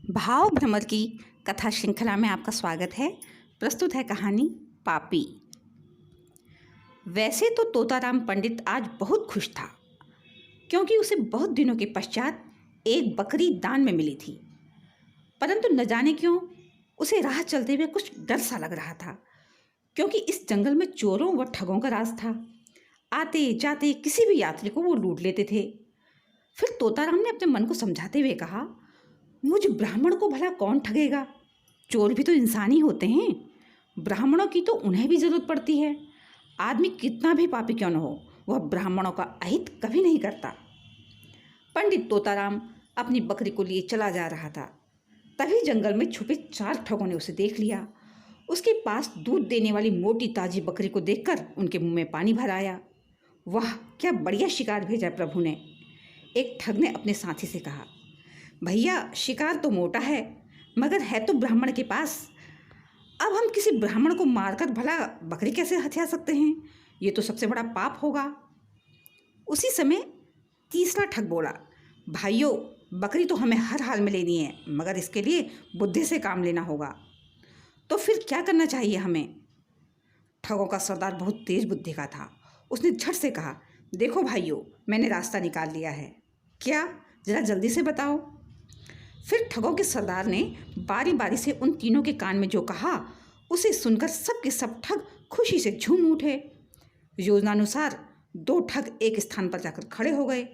भाव भ्रमर की कथा श्रृंखला में आपका स्वागत है। प्रस्तुत है कहानी पापी। वैसे तो तोताराम पंडित आज बहुत खुश था, क्योंकि उसे बहुत दिनों के पश्चात एक बकरी दान में मिली थी। परंतु न जाने क्यों उसे राह चलते हुए कुछ डर सा लग रहा था, क्योंकि इस जंगल में चोरों व ठगों का राज था। आते जाते किसी भी यात्री को वो लूट लेते थे। फिर तोताराम ने अपने मन को समझाते हुए कहा, मुझ ब्राह्मण को भला कौन ठगेगा? चोर भी तो इंसान ही होते हैं। ब्राह्मणों की तो उन्हें भी ज़रूरत पड़ती है। आदमी कितना भी पापी क्यों न हो, वह ब्राह्मणों का अहित कभी नहीं करता। पंडित तोताराम अपनी बकरी को लिए चला जा रहा था। तभी जंगल में छुपे 4 ठगों ने उसे देख लिया। उसके पास दूध देने वाली मोटी ताजी बकरी को देखकर उनके मुंह में पानी भर आया। वाह, क्या बढ़िया शिकार भेजा प्रभु ने। एक ठग ने अपने साथी से कहा, भैया शिकार तो मोटा है, मगर है तो ब्राह्मण के पास। अब हम किसी ब्राह्मण को मारकर भला बकरी कैसे हथिया सकते हैं? ये तो सबसे बड़ा पाप होगा। उसी समय तीसरा ठग बोला, भाइयों बकरी तो हमें हर हाल में लेनी है, मगर इसके लिए बुद्धि से काम लेना होगा। तो फिर क्या करना चाहिए हमें? ठगों का सरदार बहुत तेज बुद्धि का था। उसने झट से कहा, देखो भाइयों, मैंने रास्ता निकाल लिया है। क्या? जरा जल्दी से बताओ। फिर ठगों के सरदार ने बारी बारी से उन तीनों के कान में जो कहा, उसे सुनकर सब के सब ठग खुशी से झूम उठे। योजनानुसार 2 ठग एक स्थान पर जाकर खड़े हो गए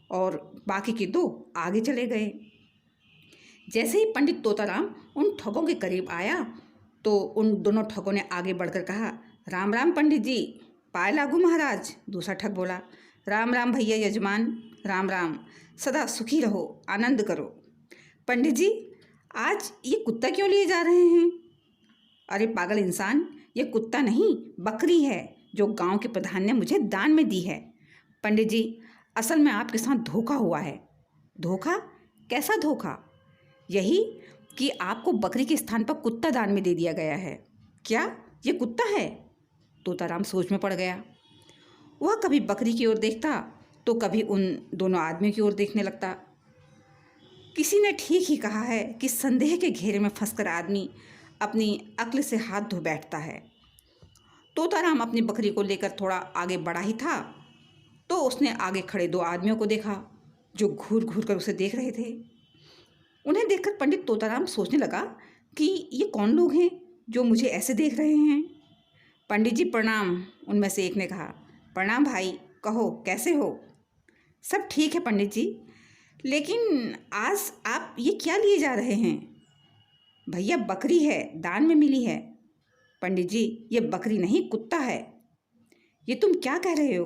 और बाकी के 2 आगे चले गए। जैसे ही पंडित तोताराम उन ठगों के करीब आया तो उन दोनों ठगों ने आगे बढ़कर कहा, राम राम पंडित जी, पाए लागू महाराज। दूसरा ठग बोला, राम राम भैया यजमान, राम राम, सदा सुखी रहो, आनंद करो। पंडित जी, आज ये कुत्ता क्यों लिए जा रहे हैं? अरे पागल इंसान, ये कुत्ता नहीं बकरी है, जो गांव के प्रधान ने मुझे दान में दी है। पंडित जी, असल में आपके साथ धोखा हुआ है। धोखा? कैसा धोखा? यही कि आपको बकरी के स्थान पर कुत्ता दान में दे दिया गया है। क्या ये कुत्ता है? तोताराम सोच में पड़ गया। वह कभी बकरी की ओर देखता तो कभी उन दोनों आदमियों की ओर देखने लगता। किसी ने ठीक ही कहा है कि संदेह के घेरे में फंसकर आदमी अपनी अक्ल से हाथ धो बैठता है। तोताराम अपनी बकरी को लेकर थोड़ा आगे बढ़ा ही था तो उसने आगे खड़े 2 आदमियों को देखा, जो घूर घूर कर उसे देख रहे थे। उन्हें देखकर पंडित तोताराम सोचने लगा कि ये कौन लोग हैं जो मुझे ऐसे देख रहे हैं। पंडित जी प्रणाम, उनमें से एक ने कहा। प्रणाम भाई, कहो कैसे हो? सब ठीक है पंडित जी, लेकिन आज आप ये क्या लिए जा रहे हैं? भैया बकरी है, दान में मिली है। पंडित जी, ये बकरी नहीं कुत्ता है। ये तुम क्या कह रहे हो?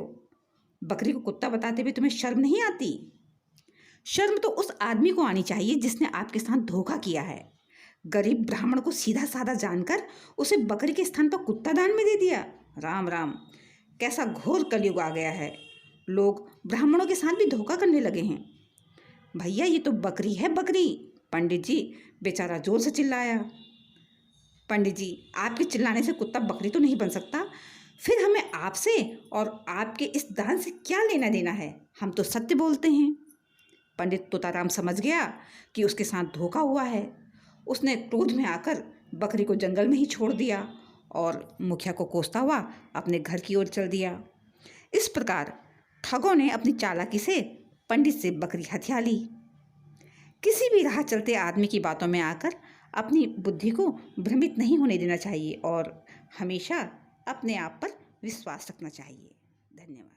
बकरी को कुत्ता बताते हुए तुम्हें शर्म नहीं आती? शर्म तो उस आदमी को आनी चाहिए जिसने आपके साथ धोखा किया है। गरीब ब्राह्मण को सीधा साधा जानकर उसे बकरी के स्थान पर कुत्ता दान में दे दिया। राम राम, कैसा घोर कलयुग आ गया है। लोग ब्राह्मणों के साथ भी धोखा करने लगे हैं। भैया ये तो बकरी है बकरी। पंडित जी बेचारा जोर से चिल्लाया। पंडित जी, आपके चिल्लाने से कुत्ता बकरी तो नहीं बन सकता। फिर हमें आपसे और आपके इस दान से क्या लेना देना है? हम तो सत्य बोलते हैं। पंडित तोताराम समझ गया कि उसके साथ धोखा हुआ है। उसने क्रोध में आकर बकरी को जंगल में ही छोड़ दिया और मुखिया को कोसता हुआ अपने घर की ओर चल दिया। इस प्रकार ठगों ने अपनी चालाकी से पंडित से बकरी हथिया ली। किसी भी राह चलते आदमी की बातों में आकर अपनी बुद्धि को भ्रमित नहीं होने देना चाहिए और हमेशा अपने आप पर विश्वास रखना चाहिए। धन्यवाद।